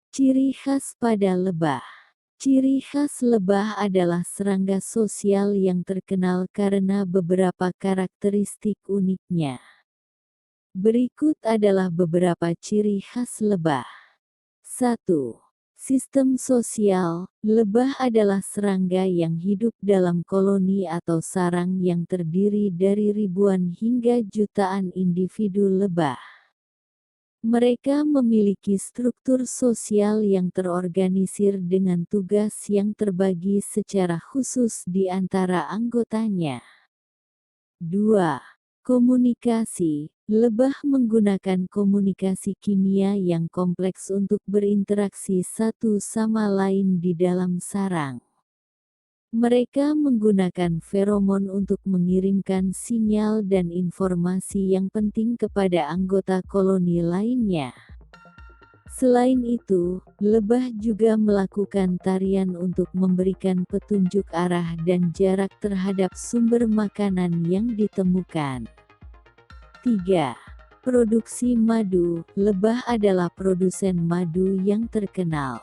Ciri khas pada lebah. Ciri khas lebah adalah serangga sosial yang terkenal karena beberapa karakteristik uniknya. Berikut adalah beberapa ciri khas lebah. 1. Sistem sosial. Lebah adalah serangga yang hidup dalam koloni atau sarang yang terdiri dari ribuan hingga jutaan individu lebah. Mereka memiliki struktur sosial yang terorganisir dengan tugas yang terbagi secara khusus di antara anggotanya. 2. Komunikasi. Lebah menggunakan komunikasi kimia yang kompleks untuk berinteraksi satu sama lain di dalam sarang. Mereka menggunakan feromon untuk mengirimkan sinyal dan informasi yang penting kepada anggota koloni lainnya. Selain itu, lebah juga melakukan tarian untuk memberikan petunjuk arah dan jarak terhadap sumber makanan yang ditemukan. 3. Produksi madu. Lebah adalah produsen madu yang terkenal.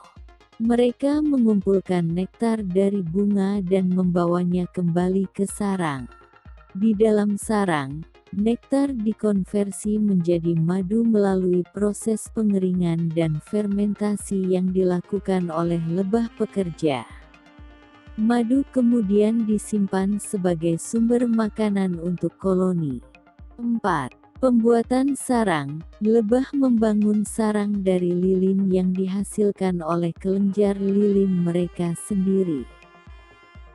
Mereka mengumpulkan nektar dari bunga dan membawanya kembali ke sarang. Di dalam sarang, nektar dikonversi menjadi madu melalui proses pengeringan dan fermentasi yang dilakukan oleh lebah pekerja. Madu kemudian disimpan sebagai sumber makanan untuk koloni. 4. Pembuatan sarang. Lebah membangun sarang dari lilin yang dihasilkan oleh kelenjar lilin mereka sendiri.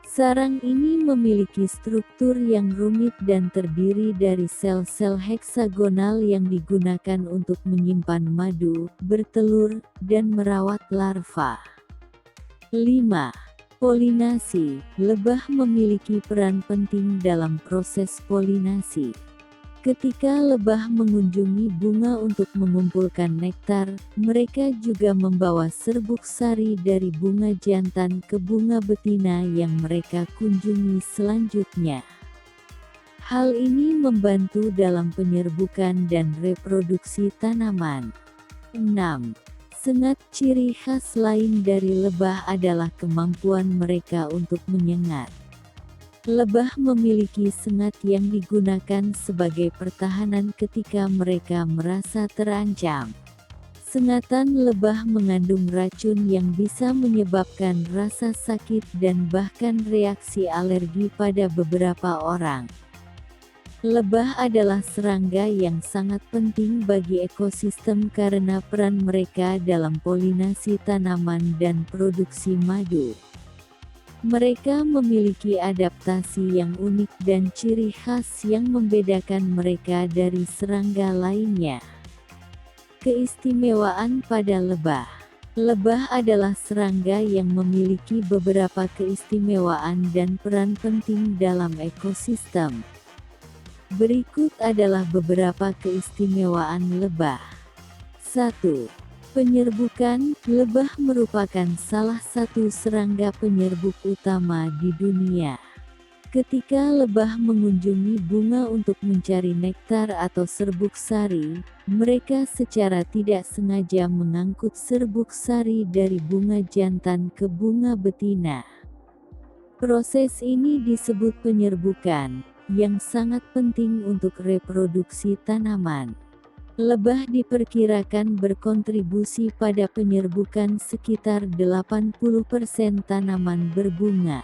Sarang ini memiliki struktur yang rumit dan terdiri dari sel-sel heksagonal yang digunakan untuk menyimpan madu, bertelur, dan merawat larva. 5. Polinasi. Lebah memiliki peran penting dalam proses polinasi. Ketika lebah mengunjungi bunga untuk mengumpulkan nektar, mereka juga membawa serbuk sari dari bunga jantan ke bunga betina yang mereka kunjungi selanjutnya. Hal ini membantu dalam penyerbukan dan reproduksi tanaman. 6. Sengat. Ciri khas lain dari lebah adalah kemampuan mereka untuk menyengat. Lebah memiliki sengat yang digunakan sebagai pertahanan ketika mereka merasa terancam. Sengatan lebah mengandung racun yang bisa menyebabkan rasa sakit dan bahkan reaksi alergi pada beberapa orang. Lebah adalah serangga yang sangat penting bagi ekosistem karena peran mereka dalam polinasi tanaman dan produksi madu. Mereka memiliki adaptasi yang unik dan ciri khas yang membedakan mereka dari serangga lainnya. Keistimewaan pada lebah. Lebah adalah serangga yang memiliki beberapa keistimewaan dan peran penting dalam ekosistem. Berikut adalah beberapa keistimewaan lebah. 1. Penyerbukan. Lebah merupakan salah satu serangga penyerbuk utama di dunia. Ketika lebah mengunjungi bunga untuk mencari nektar atau serbuk sari, mereka secara tidak sengaja mengangkut serbuk sari dari bunga jantan ke bunga betina. Proses ini disebut penyerbukan, yang sangat penting untuk reproduksi tanaman. Lebah diperkirakan berkontribusi pada penyerbukan sekitar 80% tanaman berbunga.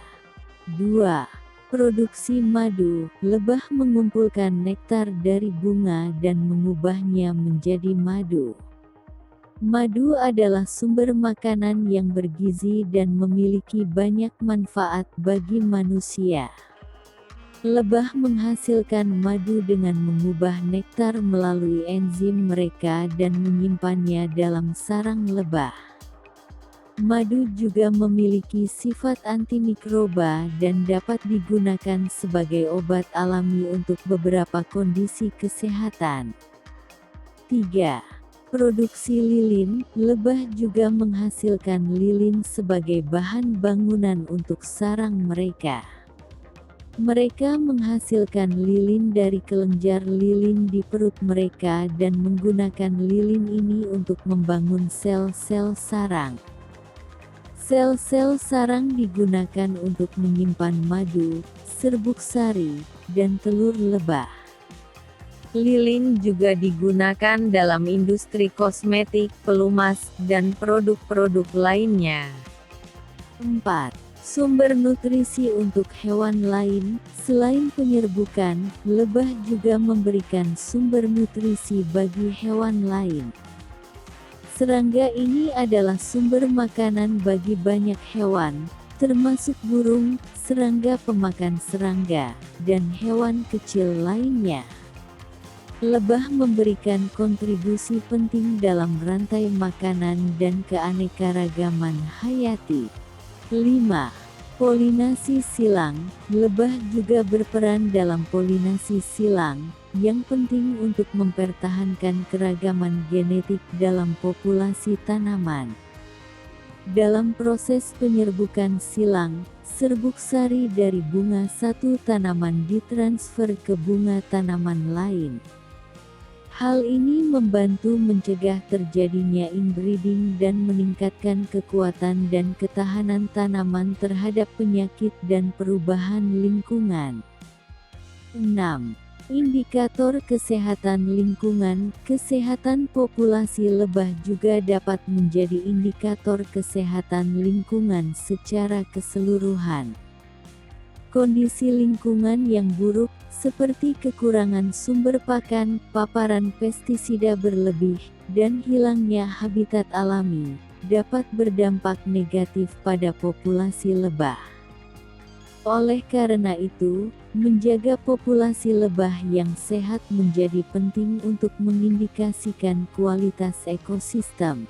2. Produksi madu. Lebah mengumpulkan nektar dari bunga dan mengubahnya menjadi madu. Madu adalah sumber makanan yang bergizi dan memiliki banyak manfaat bagi manusia. Lebah menghasilkan madu dengan mengubah nektar melalui enzim mereka dan menyimpannya dalam sarang lebah. Madu juga memiliki sifat antimikroba dan dapat digunakan sebagai obat alami untuk beberapa kondisi kesehatan. 3. Produksi lilin. Lebah juga menghasilkan lilin sebagai bahan bangunan untuk sarang mereka. Mereka menghasilkan lilin dari kelenjar lilin di perut mereka dan menggunakan lilin ini untuk membangun sel-sel sarang. Sel-sel sarang digunakan untuk menyimpan madu, serbuk sari, dan telur lebah. Lilin juga digunakan dalam industri kosmetik, pelumas, dan produk-produk lainnya. 4. Sumber nutrisi untuk hewan lain. Selain penyerbukan, lebah juga memberikan sumber nutrisi bagi hewan lain. Serangga ini adalah sumber makanan bagi banyak hewan, termasuk burung, serangga pemakan serangga, dan hewan kecil lainnya. Lebah memberikan kontribusi penting dalam rantai makanan dan keanekaragaman hayati. 5. Polinasi silang. Lebah juga berperan dalam polinasi silang, yang penting untuk mempertahankan keragaman genetik dalam populasi tanaman. Dalam proses penyerbukan silang, serbuk sari dari bunga satu tanaman ditransfer ke bunga tanaman lain. Hal ini membantu mencegah terjadinya inbreeding dan meningkatkan kekuatan dan ketahanan tanaman terhadap penyakit dan perubahan lingkungan. 6. Indikator kesehatan lingkungan. Kesehatan populasi lebah juga dapat menjadi indikator kesehatan lingkungan secara keseluruhan. Kondisi lingkungan yang buruk, seperti kekurangan sumber pakan, paparan pestisida berlebih, dan hilangnya habitat alami, dapat berdampak negatif pada populasi lebah. Oleh karena itu, menjaga populasi lebah yang sehat menjadi penting untuk mengindikasikan kualitas ekosistem.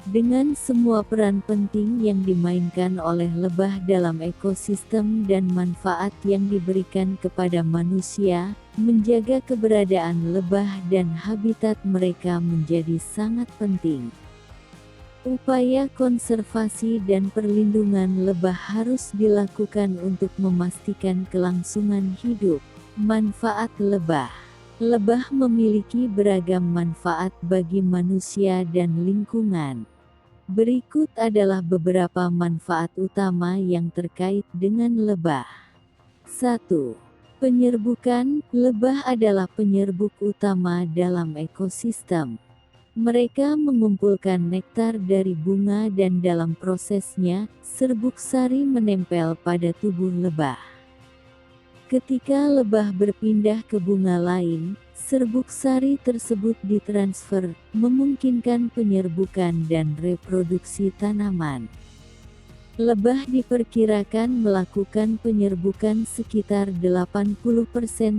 Dengan semua peran penting yang dimainkan oleh lebah dalam ekosistem dan manfaat yang diberikan kepada manusia, menjaga keberadaan lebah dan habitat mereka menjadi sangat penting. Upaya konservasi dan perlindungan lebah harus dilakukan untuk memastikan kelangsungan hidup. Manfaat lebah. Lebah memiliki beragam manfaat bagi manusia dan lingkungan. Berikut adalah beberapa manfaat utama yang terkait dengan lebah. 1. Penyerbukan. Lebah adalah penyerbuk utama dalam ekosistem. Mereka mengumpulkan nektar dari bunga dan dalam prosesnya, serbuk sari menempel pada tubuh lebah. Ketika lebah berpindah ke bunga lain, serbuk sari tersebut ditransfer, memungkinkan penyerbukan dan reproduksi tanaman. Lebah diperkirakan melakukan penyerbukan sekitar 80%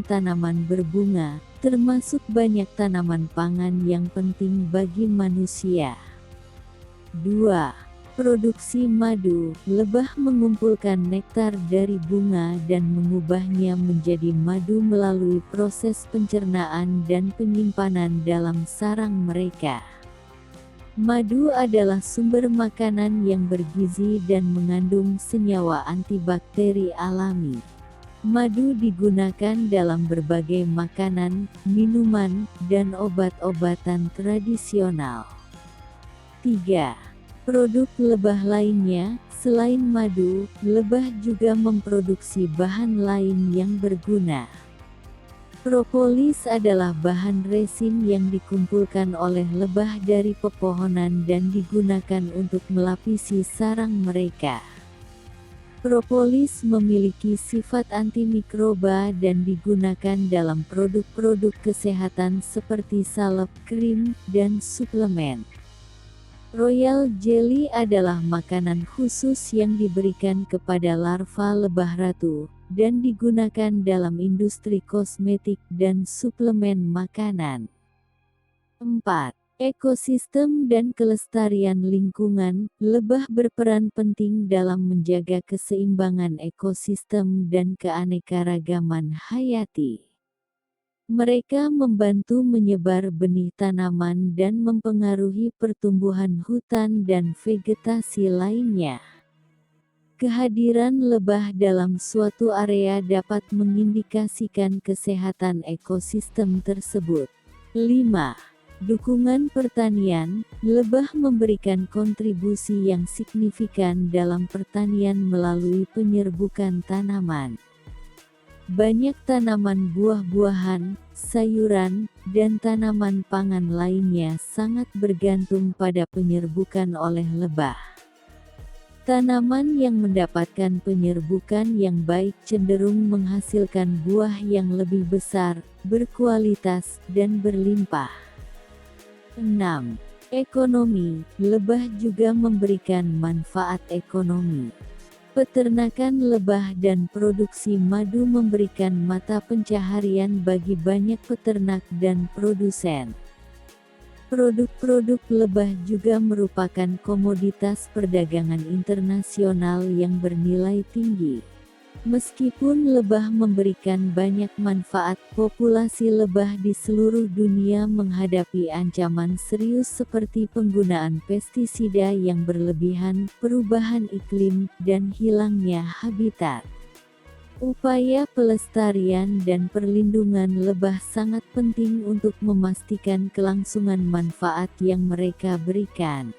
tanaman berbunga, termasuk banyak tanaman pangan yang penting bagi manusia. 2. Produksi madu. Lebah mengumpulkan nektar dari bunga dan mengubahnya menjadi madu melalui proses pencernaan dan penyimpanan dalam sarang mereka. Madu adalah sumber makanan yang bergizi dan mengandung senyawa antibakteri alami. Madu digunakan dalam berbagai makanan, minuman, dan obat-obatan tradisional. 3. Produk lebah lainnya. Selain madu, lebah juga memproduksi bahan lain yang berguna. Propolis adalah bahan resin yang dikumpulkan oleh lebah dari pepohonan dan digunakan untuk melapisi sarang mereka. Propolis memiliki sifat antimikroba dan digunakan dalam produk-produk kesehatan seperti salep, krim, dan suplemen. Royal jelly adalah makanan khusus yang diberikan kepada larva lebah ratu, dan digunakan dalam industri kosmetik dan suplemen makanan. 4. Ekosistem dan kelestarian lingkungan. Lebah berperan penting dalam menjaga keseimbangan ekosistem dan keanekaragaman hayati. Mereka membantu menyebar benih tanaman dan mempengaruhi pertumbuhan hutan dan vegetasi lainnya. Kehadiran lebah dalam suatu area dapat mengindikasikan kesehatan ekosistem tersebut. 5. Dukungan pertanian. Lebah memberikan kontribusi yang signifikan dalam pertanian melalui penyerbukan tanaman. Banyak tanaman buah-buahan, sayuran, dan tanaman pangan lainnya sangat bergantung pada penyerbukan oleh lebah. Tanaman yang mendapatkan penyerbukan yang baik cenderung menghasilkan buah yang lebih besar, berkualitas, dan berlimpah. 6. Ekonomi. Lebah juga memberikan manfaat ekonomi. Peternakan lebah dan produksi madu memberikan mata pencaharian bagi banyak peternak dan produsen. Produk-produk lebah juga merupakan komoditas perdagangan internasional yang bernilai tinggi. Meskipun lebah memberikan banyak manfaat, populasi lebah di seluruh dunia menghadapi ancaman serius seperti penggunaan pestisida yang berlebihan, perubahan iklim, dan hilangnya habitat. Upaya pelestarian dan perlindungan lebah sangat penting untuk memastikan kelangsungan manfaat yang mereka berikan.